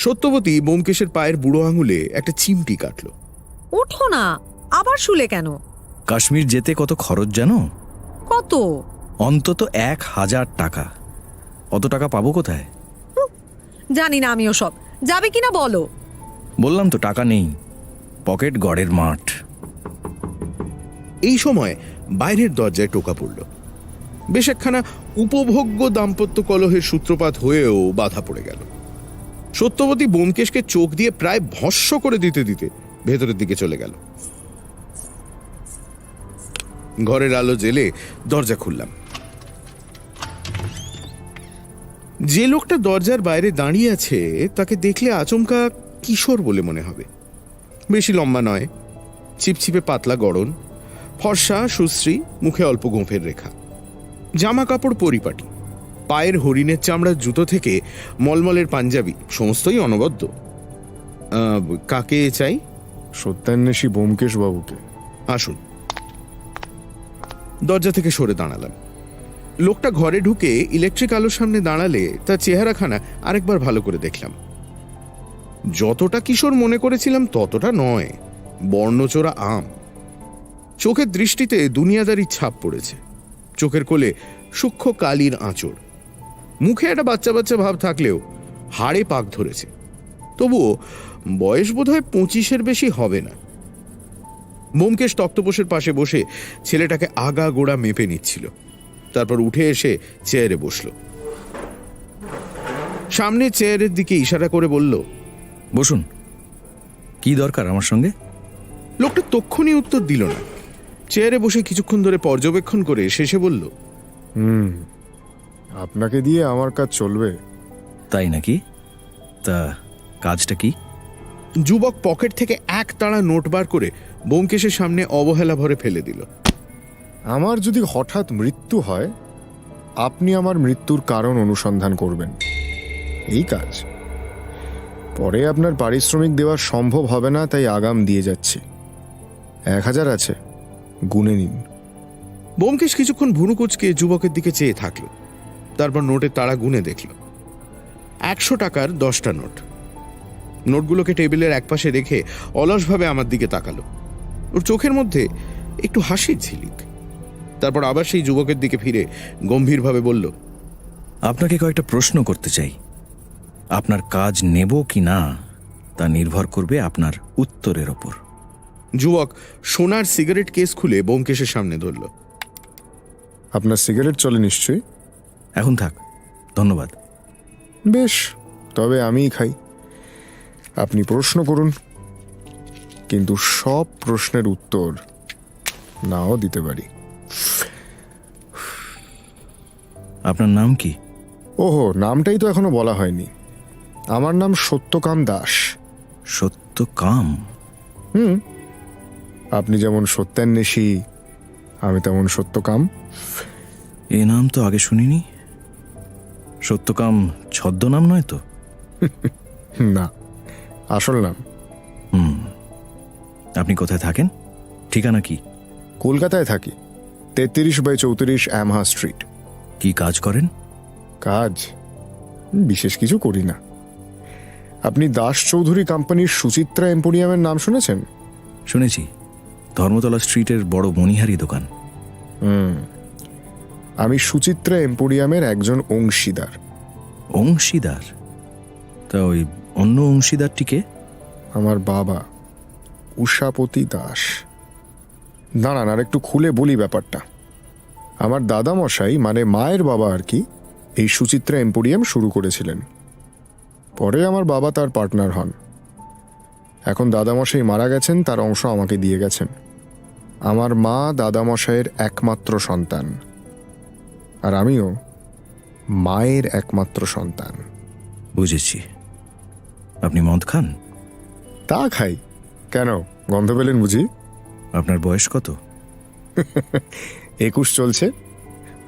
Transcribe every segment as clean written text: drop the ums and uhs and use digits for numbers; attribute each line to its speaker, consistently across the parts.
Speaker 1: সত্যবতী ব্যোমকেশের পায়ের বুড়ো আঙুলে একটা চিমটি কাটল।
Speaker 2: ওঠো না, আবার শুলে কেন?
Speaker 3: কাশ্মীর যেতে কত খরচ জানো?
Speaker 2: কত?
Speaker 3: অন্তত 1000 টাকা। অত টাকা পাবো কোথায়?
Speaker 2: জানি না আমিও সব। যাবে কিনা বলো।
Speaker 3: বললাম তো টাকা নেই, পকেট গড়ের মাঠ।
Speaker 1: এই সময় বাইরের দরজায় টোকা পড়ল। বেশ একখানা উপভোগ্য দাম্পত্য কলহের সূত্রপাত হয়েও বাধা পড়ে গেল। সত্যবতী ব্যোমকেশকে চোখ দিয়ে প্রায় ভস্ম করে দিতে দিতে ভেতরের দিকে চলে গেল। ঘরের আলো জেলে দরজা খুললাম। যে লোকটা দরজার বাইরে দাঁড়িয়ে আছে তাকে দেখলে আচমকা কিশোর বলে মনে হবে। বেশি লম্বা নয়, চিপচিপে পাতলা গড়ন, ফর্সা সুশ্রী, মুখে অল্প গোঁফের রেখা, জামা কাপড় পরিপাটি, পায়ের হরিণের চামড়ার জুতো থেকে মলমলের পাঞ্জাবি, সমস্তই অনবদ্য। কাকে চাই?
Speaker 4: সত্যান্বেষী ব্যোমকেশ বাবুকে।
Speaker 1: আসুন। দরজা থেকে সরে দাঁড়ালাম। লোকটা ঘরে ঢুকে ইলেকট্রিক আলোর সামনে দাঁড়ালে তার চেহারাখানা আরেকবার ভালো করে দেখলাম। যতটা কিশোর মনে করেছিলাম ততটা নয়, বর্ণচোরা আম। চোখের দৃষ্টিতে দুনিয়াদারির ছাপ পড়েছে। চোখের কোলে সূক্ষ্ম কালির আঁচড়। মুখে একটা বাচ্চা বাচ্চা ভাব থাকলেও হাড়ে পাক ধরেছে। তবুও বয়স বোধহয় 25-এর বেশি হবে না। ব্যোমকেশ তক্তপোষের পাশে বসে ছেলেটাকে আগা গোড়া মেপে নিচ্ছিল। তারপর উঠে এসে চেয়ারে বসল। সামনে চেয়ারের দিকে ইশারা করে বলল,
Speaker 3: বসুন। কি দরকার আমার সঙ্গে?
Speaker 1: লোকটা তক্ষুনি উত্তর দিল না। চেয়ারে বসে কিছুক্ষণ ধরে পর্যবেক্ষণ করে শেষে বলল,
Speaker 4: আপনাকে দিয়ে আমার কাজ চলবে?
Speaker 3: তাই নাকি? তা কাজটা কি?
Speaker 1: যুবক পকেট থেকে এক তাড়া নোট বার করে ব্যোমকেশের সামনে অবহেলা ভরে ফেলে দিল।
Speaker 4: আমার যদি হঠাৎ মৃত্যু হয়, আপনি আমার মৃত্যুর কারণ অনুসন্ধান করবেন, এই কাজ। পরে আপনার পারিশ্রমিক দেওয়া সম্ভব হবে না, তাই আগাম দিয়ে যাচ্ছি। 1000 আছে, গুনে নিন।
Speaker 1: ব্যোমকেশ কিছুক্ষণ ভুরু কুঁচকে যুবকের দিকে চেয়ে থাকল। তারপর নোটের তাড়া গুনে দেখল। 100 টাকার 10টা নোট। নোটগুলোকে টেবিলের একপাশে রেখে অলসভাবে আমার দিকে তাকালো। ওর চোখের মধ্যে একটু হাসির ঝিলিক। তারপর আবার সেই যুবকের দিকে ফিরে গম্ভীরভাবে বলল,
Speaker 3: আপনাকে কয়েকটা প্রশ্ন করতে চাই। আপনার কাজ নেব কি না তা নির্ভর করবে আপনার উত্তরের ওপর।
Speaker 1: যুবক সোনার সিগারেট কেস খুলে ব্যোমকেশের সামনে ধরল।
Speaker 4: আপনার সিগারেট চলে নিশ্চয়ই?
Speaker 3: এখন থাক, ধন্যবাদ।
Speaker 4: বেশ, তবে আমিই খাই। আপনি প্রশ্ন করুন, কিন্তু সব প্রশ্নের উত্তর নাও দিতে পারি।
Speaker 3: আপনার নাম কি?
Speaker 4: ওহো, নামটাই তো এখনো বলা হয়নি। আমার নাম সত্যকাম দাস।
Speaker 3: সত্যকাম?
Speaker 4: আপনি যেমন সত্যান্বেষী, আমি তেমন সত্যকাম।
Speaker 3: এ নাম তো আগে শুনিনি। সত্যকাম ছদ্মনাম নয় তো?
Speaker 4: না, আসল নাম।
Speaker 3: আপনি কোথায় থাকেন? ঠিকানা কি?
Speaker 4: কলকাতায় থাকি, 33/34 অ্যামহা স্ট্রিট।
Speaker 3: কি কাজ করেন?
Speaker 4: কাজ বিশেষ কিছু করি না। আপনি দাস চৌধুরী কোম্পানির সুচিত্রা এম্পোরিয়ামের নাম শুনেছেন?
Speaker 3: শুনেছি, ধর্মতলা স্ট্রিটের বড় মণিহারি দোকান।
Speaker 4: আমি সুচিত্রা এম্পোরিয়ামের একজন অংশীদার।
Speaker 3: অংশীদার? তা ওই অন্য অংশীদারটিকে?
Speaker 4: আমার বাবা, উষাপতি দাস। দাঁড়ান, আর একটু খুলে বলি ব্যাপারটা। আমার দাদামশাই, মানে মায়ের বাবা আর কি, এই সুচিত্রা এম্পোরিয়াম শুরু করেছিলেন। পরে আমার বাবা তার পার্টনার হন। এখন দাদামশাই মারা গেছেন, তার অংশ আমাকে দিয়ে গেছেন। আমার মা দাদামশাইয়ের একমাত্র সন্তান, আর আমিও মায়ের একমাত্র সন্তান।
Speaker 3: বুঝেছি। আপনি মদ খান?
Speaker 4: তা খাই। কেন, গন্ধ পেলেন বুঝি?
Speaker 3: আপনার বয়স কত?
Speaker 4: 21 চলছে।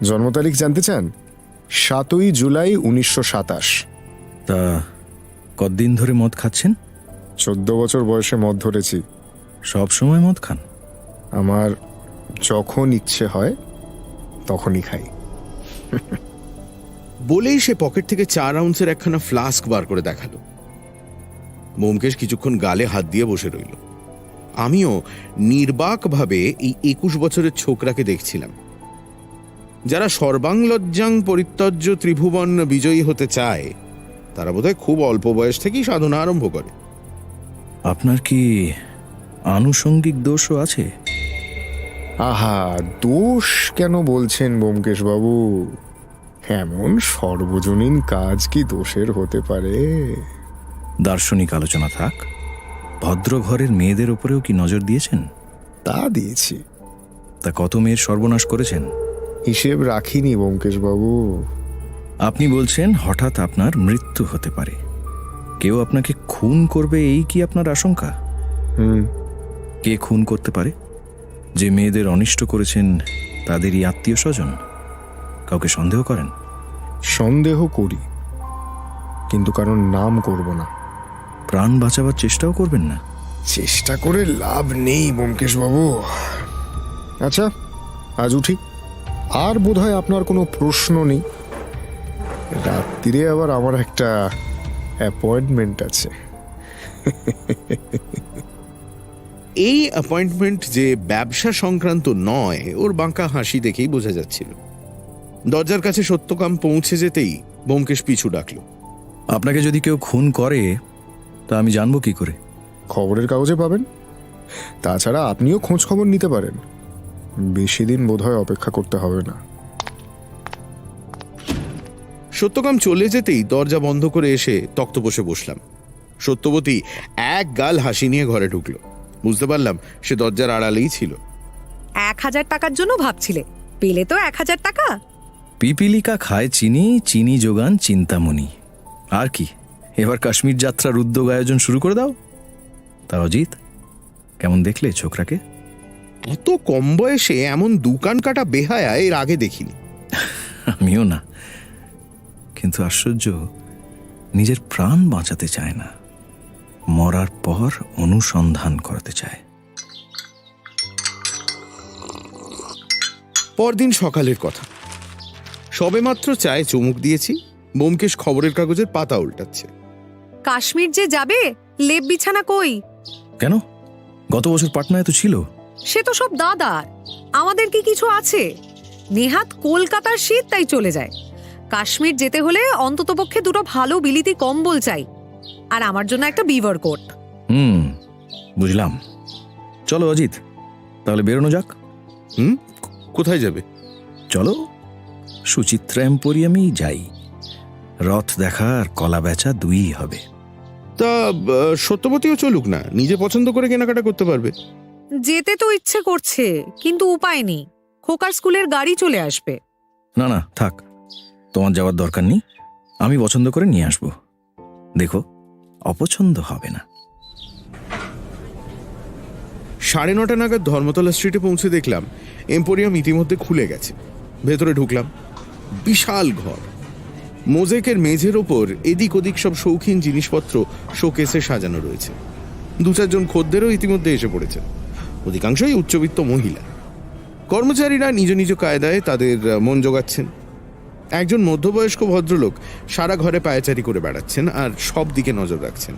Speaker 4: জন্ম তারিখ জানতে চান? 7ই জুলাই 1927।
Speaker 3: তা কতদিন ধরে মদ খাচ্ছেন?
Speaker 4: 14 বছর বয়সে মদ ধরেছি।
Speaker 3: সব সময় মদ খান?
Speaker 4: আমার যখন ইচ্ছে হয় তখনই খাই।
Speaker 1: বলেই সে পকেট থেকে 4 আউন্সের একখানা ফ্লাস্ক বার করে দেখালো। ব্যোমকেশ কিছুক্ষণ গালে হাত দিয়ে বসে রইল। আমিও নির্বাকভাবে এই 21 বছরের ছোকরাকে দেখছিলাম। যারা সর্বাংলজ্জাং পরিত্যজ্য ত্রিভুবন বিজয়ী হতে চায় তারা বোধহয় খুব অল্প বয়স থেকেই সাধনা আরম্ভ করে।
Speaker 3: আপনার কি আনুষঙ্গিক দোষও আছে?
Speaker 4: আহা, দোষ কেন বলছেন ব্যোমকেশ বাবু? এমন সর্বজনীন কাজ কি দোষের হতে পারে?
Speaker 3: দার্শনিক আলোচনা থাক, ভদ্র ঘরের মেয়েদের ওপরেও কি নজর দিয়েছেন?
Speaker 4: তা দিয়েছি,
Speaker 3: তা কত মেয়ের সর্বনাশ করেছেন?
Speaker 4: হিসেব রাখিনি ব্যোমকেশ বাবু।
Speaker 3: আপনি বলছেন হঠাৎ আপনার মৃত্যু হতে পারে, কেউ আপনাকে খুন করবে, এই কি আপনার আশঙ্কা? কে খুন করতে পারে? যে মেয়েদের অনিষ্ট করেছেন তাদেরই আত্মীয় স্বজন? কাউকে সন্দেহ করেন?
Speaker 4: সন্দেহ করি, কিন্তু কারণ নাম করব না।
Speaker 3: প্রাণ বাঁচাবার চেষ্টাও করবেন না?
Speaker 4: চেষ্টা করে লাভ নেই ব্যোমকেশ বাবু। আচ্ছা, আজ উঠি। আর বোধহয় আপনার কোনো প্রশ্ন নেই। রাত্রিরে আবার আমার একটা অ্যাপয়েন্টমেন্ট আছে।
Speaker 1: এই অ্যাপয়েন্টমেন্ট যে ব্যবসা সংক্রান্ত নয়, ওর বাঁকা হাসি দেখেই বোঝা যাচ্ছিল। দরজার কাছে সত্যকাম পৌঁছে যেতেই ব্যোমকেশ পিছু ডাকলো।
Speaker 3: আপনাকে যদি কেউ খুন করে তা আমি জানবো কি করে?
Speaker 4: খবরের কাগজে পাবেন। তাছাড়া আপনিও খোঁজ খবর নিতে পারেন। বেশি দিন বোধহয় অপেক্ষা করতে হবে না।
Speaker 1: সত্যকাম চলে যেতেই দরজা বন্ধ করে এসে তক্তপোষে বসলাম। সত্যবতী এক গাল হাসি নিয়ে ঘরে ঢুকলো। বুঝতে পারলাম সে দরজার আড়ালেই ছিল।
Speaker 2: 1000 টাকার জন্য ভাবছিলে, পেলে তো 1000 টাকা।
Speaker 3: পিপিলিকা খায় চিনি, চিনি যোগান চিন্তামণি। আর কি, এবার কাশ্মীর যাত্রার উদ্যোগ আয়োজন শুরু করে দাও। তা অজিত, কেমন দেখলে ছোকরাকে?
Speaker 1: এত কম বয়সে এমন দোকান কাটা বেহায়া এর আগে দেখিনি।
Speaker 3: আমিও না, কিন্তু আশ্চর্য, নিজের প্রাণ বাঁচাতে চায় না, মরার পর অনুসন্ধান করতে চায়।
Speaker 1: পরদিন সকালের কথা। সবেমাত্র চায়ে চুমুক দিয়েছি, ব্যোমকেশ খবরের কাগজের পাতা উল্টাচ্ছে।
Speaker 2: কাশ্মীর যে যাবে, লেপ বিছানা কই?
Speaker 3: কেন, গত বছর পাটনায় তো ছিল।
Speaker 2: সে তো সব দাদার, আমাদের কি কিছু আছে? নেহাত কলকাতার শীত, তাই চলে যায়। কাশ্মীর যেতে হলে অন্ততপক্ষে 2টো ভালো বিলিতি কম্বল চাই, আর আমার জন্য একটা বিভার কোট।
Speaker 3: বুঝলাম। চলো অজিত, তাহলে বেরোনো যাক।
Speaker 1: কোথায় যাবে?
Speaker 3: চলো, সুচিত্রা এম্পোরিয়ামই যাই। রথ দেখা আর কলা বেচা দুই হবে।
Speaker 1: তা সত্যবতীও চলুক না, নিজে পছন্দ করে কেনাকাটা করতে পারবে।
Speaker 2: যেতে তো ইচ্ছে করছে, কিন্তু উপায় নেই, খোকার স্কুলের গাড়ি চলে আসবে।
Speaker 3: না না, থাক, তোমার যাওয়ার দরকার নেই, আমি পছন্দ করে নিয়ে আসবো। দেখো, অপছন্দ হবে না।
Speaker 1: 9:30 নাগাদ ধর্মতলা স্ট্রিটে পৌঁছে দেখলাম এম্পোরিয়াম ইতিমধ্যে খুলে গেছে। ভেতরে ঢুকলাম। বিশাল ঘর, মোজেকের মেঝের ওপর এদিক ওদিক সব শৌখিন জিনিসপত্র শোকেসে সাজানো রয়েছে। 2-4 জন খদ্দেরও ইতিমধ্যে এসে পড়েছে, অধিকাংশই উচ্চবিত্ত মহিলা। কর্মচারীরা নিজ নিজ কায়দায় তাদের মন জোগাচ্ছেন। একজন মধ্যবয়স্ক ভদ্রলোক সারা ঘরে পায়চারি করে বেড়াচ্ছেন আর সব দিকে নজর রাখছেন।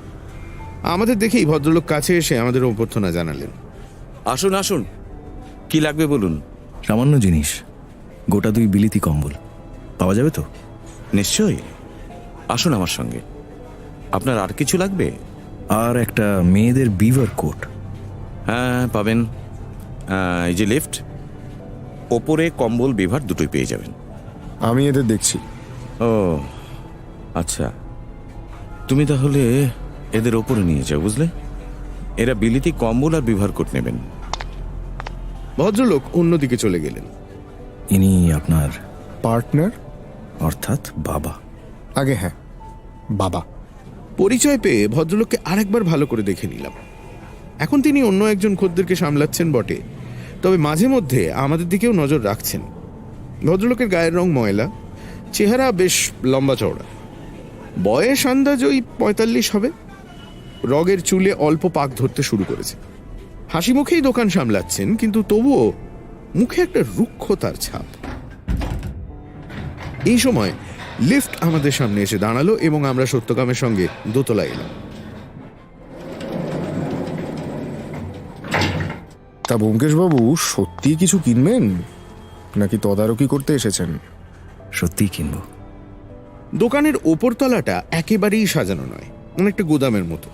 Speaker 1: আমাদের দেখেই ভদ্রলোক কাছে এসে আমাদের অভ্যর্থনা জানালেন।
Speaker 5: আসুন আসুন, কি লাগবে বলুন।
Speaker 3: সামান্য জিনিস, গোটা 2 বিলিতি কম্বল পাওয়া যাবে তো?
Speaker 5: নিশ্চয়ই, আসুন আমার সঙ্গে। আপনার আর কিছু লাগবে?
Speaker 3: আর একটা মেয়েদের বিভার কোট।
Speaker 5: হ্যাঁ, পাবেন। এই যে লিফট, ওপরে কম্বল বিভার দুটোই পেয়ে যাবেন।
Speaker 4: আমি এদের দেখছি।
Speaker 5: ও আচ্ছা, তুমি তাহলে এদের ওপরে নিয়ে যাও, বুঝলে? এরা বিলিতি কম্বল আর বিভার কোট নেবেন।
Speaker 1: ভদ্রলোক অন্যদিকে চলে গেলেন।
Speaker 3: ইনি আপনার
Speaker 4: পার্টনার?
Speaker 3: অর্থাৎ বাবা?
Speaker 4: আগে হ্যাঁ, বাবা।
Speaker 1: পরিচয় পেয়ে ভদ্রলোককে আরেকবার ভালো করে দেখে নিলাম। এখন তিনি অন্য একজন খদ্দেরকে সামলাচ্ছেন বটে, তবে মাঝে মধ্যে আমাদের দিকেও নজর রাখছেন। ভদ্রলোকের গায়ের রং ময়লা, চেহারা বেশ লম্বা চওড়া, বয়স আন্দাজ ওই 45 হবে। রগের চুলে অল্প পাক ধরতে শুরু করেছে। হাসি মুখেই দোকান সামলাচ্ছেন, কিন্তু তবুও মুখে একটা রুক্ষতার ছাপ। এই সময় লিফট আমাদের সামনে এসে দাঁড়ালো এবং আমরা সত্যকামের সঙ্গে দোতলায় এলাম।
Speaker 4: তা ব্যোমকেশবাবু সত্যি কিছু কিনবেন নাকি তদারকি করতে এসেছেন?
Speaker 3: সত্যিই কিনবো।
Speaker 1: দোকানের ওপরতলাটা একেবারেই সাজানো নয়, অনেকটা গোদামের মতো।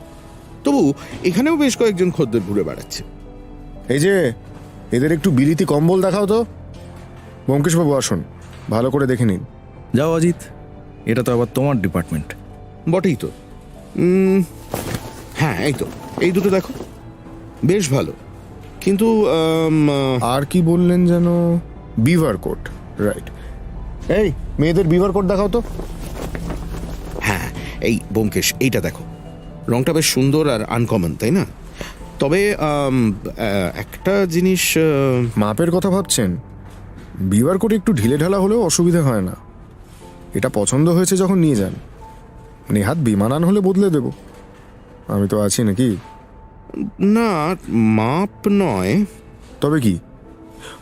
Speaker 1: তবু এখানেও বেশ কয়েকজন খদ্দের ঘুরে বেড়াচ্ছে।
Speaker 4: এই যে, এদের একটু বিলিতি কম্বল দেখাও তো। ব্যোমকেশবাবু আসুন, ভালো করে দেখে নিন।
Speaker 3: যাও অজিত, এটা তো আবার তোমার ডিপার্টমেন্ট।
Speaker 1: বটেই তো। হ্যাঁ, এই তো, এই দুটো দেখো, বেশ ভালো। কিন্তু
Speaker 4: আর কি বললেন যেন? বিভার কোট, রাইট। এই মেয়েদের বিভার কোট দেখাও তো।
Speaker 1: হ্যাঁ, এই ব্যোমকেশ, এইটা দেখো, রংটা বেশ সুন্দর আর আনকমন, তাই না? তবে একটা জিনিস,
Speaker 4: মাপের কথা ভাবছেন? বিভার কোট একটু ঢিলে ঢালা হলেও অসুবিধা হয় না। এটা পছন্দ হয়েছে যখন নিয়ে যান, নেহাত বিমানান হলে বদলে দেব, আমি তো আছি নাকি।
Speaker 1: না, মাপ নয়।
Speaker 4: তবে কি?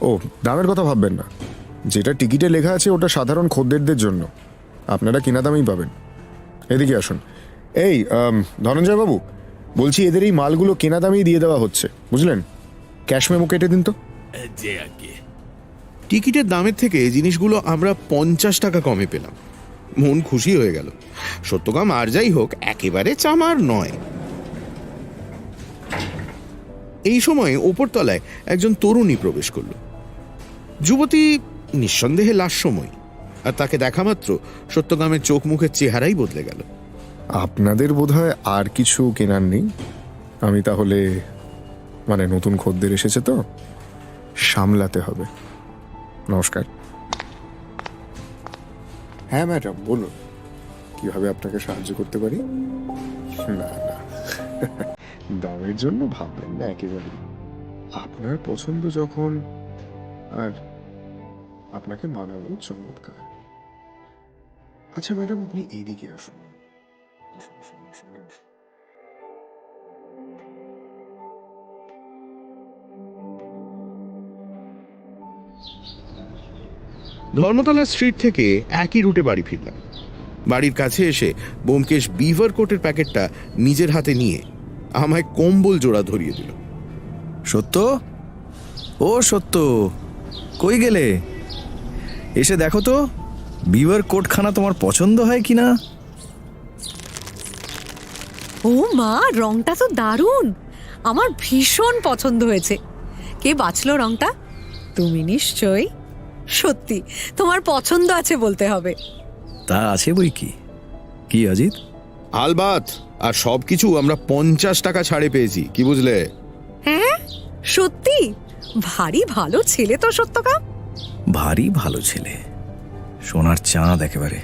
Speaker 4: ও, দামের কথা ভাববেন না, যেটা টিকিটে লেখা আছে ওটা সাধারণ খদ্দেরদের জন্য, আপনারা কিনা দামেই পাবেন। এদিকে আসুন। এই ধনঞ্জয় বাবু, বলছি এদের এই মালগুলো কেনা দামেই দিয়ে দেওয়া হচ্ছে, বুঝলেন? ক্যাশ মেমো কেটে দিন তো।
Speaker 1: টিকিটের দামের থেকে জিনিসগুলো আমরা 50 টাকা কমে পেলাম, মন খুশি হয়ে গেল। সত্যকাম আর যাই হোক, একেবারে চামার নয়। এই সময় ওপরতলায় একজন তরুণী প্রবেশ করল। যুবতী নিঃসন্দেহে লাস্যময়ী, আর তাকে দেখা মাত্র সত্যকামের চোখ মুখের চেহারাই বদলে গেল।
Speaker 4: আপনাদের বোধহয় আর কিছু কেনার নেই? আমি তাহলে, মানে নতুন খদ্দের এসেছে তো, সামলাতে হবে। নমস্কার। হ্যাঁ ম্যাডাম, বলুন, কিভাবে আপনাকে সাহায্য করতে পারি? না না, দামের জন্য ভাববেন না একেবারে। আপনার পছন্দ যখন, আর আপনাকে মানাবো, চমৎকার। আচ্ছা ম্যাডাম, আপনি এইদিকে আসুন।
Speaker 1: ধর্মতলা স্ট্রিট থেকে একই রুটে বাড়ি ফিরলাম। বাড়ির কাছে এসে ব্যোমকেশ বিভার কোটের প্যাকেটটা নিজের হাতে নিয়ে আমায় কম্বল জোড়া ধরিয়ে দিল।
Speaker 3: সত্য, ও সত্য, কই গেলে? এসে দেখো তো বিভার কোটখানা তোমার পছন্দ হয় কিনা।
Speaker 2: ও মা, রংটা তো দারুণ, আমার ভীষণ পছন্দ হয়েছে। কে বাছলো রংটা? তুমি নিশ্চয়ই। সত্যি তোমার পছন্দ আছে বলতে হবে।
Speaker 3: তা আছে বই কি। কি অজিত?
Speaker 1: আলবাত, আর সবকিছু আমরা 50 টাকা ছাড়ে পেয়েছি, কি বুঝলে?
Speaker 2: হ্যাঁ সত্যি, ভারী ভালো ছেলে তো সত্যকাম।
Speaker 3: ভারী ভালো ছেলে, সোনার চাঁদ একেবারে।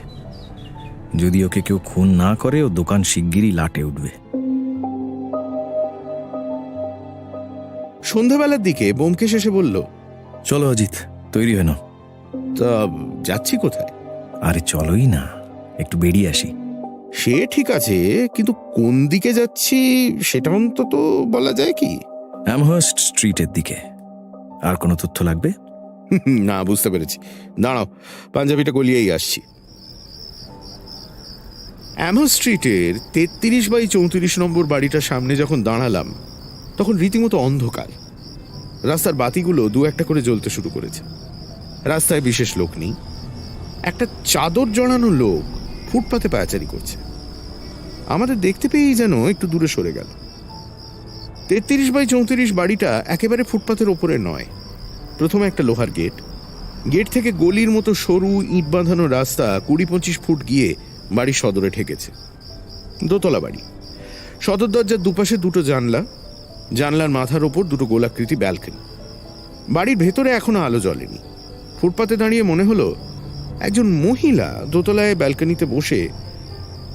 Speaker 3: যদি ওকে কেউ খুন না করে, ও দোকান শিগগিরই লাটে উঠবে।
Speaker 1: সন্ধ্যাবেলার দিকে ব্যোমকেশ এসে বলল,
Speaker 3: চলো অজিত, তৈরি হয়ে নাও।
Speaker 1: তা যাচ্ছি কোথায়?
Speaker 3: আরে চলোই না, একটু বেরিয়ে আসি।
Speaker 1: সে ঠিক আছে, কিন্তু কোন দিকে যাচ্ছি সেটা অন্তত বলা যায় কি?
Speaker 3: অ্যামহার্স্ট স্ট্রিটের দিকে। আর কোনো তথ্য লাগবে?
Speaker 1: না, বুঝতে পেরেছি, দাঁড়াও, পাঞ্জাবিটা গলিয়েই আসছি। অ্যামহার্স্ট স্ট্রিটের 33/34 নম্বর বাড়িটার সামনে যখন দাঁড়ালাম, তখন রীতিমতো অন্ধকার। রাস্তার বাতিগুলো দু একটা করে জ্বলতে শুরু করেছে। রাস্তায় বিশেষ লোক নেই। একটা চাদর জড়ানো লোক ফুটপাতে পায়চারি করছে। আমাদের দেখতে পেয়েই যেন একটু দূরে সরে গেল। 33/34 বাড়িটা একেবারে ফুটপাতের ওপরে নয়। প্রথমে একটা লোহার গেট, গেট থেকে গলির মতো সরু ইট বাঁধানো রাস্তা 20-25 ফুট গিয়ে বাড়ির সদরে ঠেকেছে। দোতলা বাড়ি, সদর দরজার দুপাশে দুটো জানলা, জানলার মাথার ওপর দুটো গোলাকৃতি ব্যালকনি। বাড়ির ভেতরে এখনো আলো জ্বলেনি। ফুটপাতে দাঁড়িয়ে মনে হলো একজন মহিলা দোতলায় ব্যালকনিতে বসে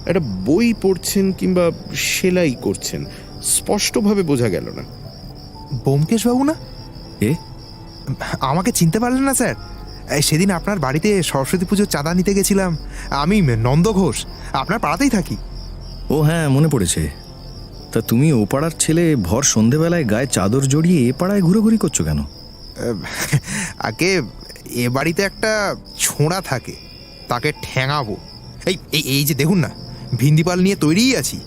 Speaker 1: একটা বই পড়ছেন কিংবা সেলাই করছেন, স্পষ্টভাবে বোঝা গেল না।
Speaker 6: ব্যোমকেশ বাবু না?
Speaker 3: এ
Speaker 6: আমাকে চিনতে পারলেন না স্যার? সেদিন আপনার বাড়িতে সরস্বতী পুজোর চাঁদা নিতে গেছিলাম। আমি নন্দ ঘোষ, আপনার পাড়াতেই থাকি।
Speaker 3: ও হ্যাঁ, মনে পড়েছে। তা তুমি ও পাড়ার ছেলে, ভর সন্ধেবেলায় গায়ে চাদর জড়িয়ে এ পাড়ায় ঘুরোঘুরি করছো কেন?
Speaker 6: আগে এ বাড়িতে একটা ছোঁড়া থাকে, তাকে ঠ্যাঙাবো। এই এই যে দেখুন না, ভিন্দিপাল নিয়ে তৈরিই আছি।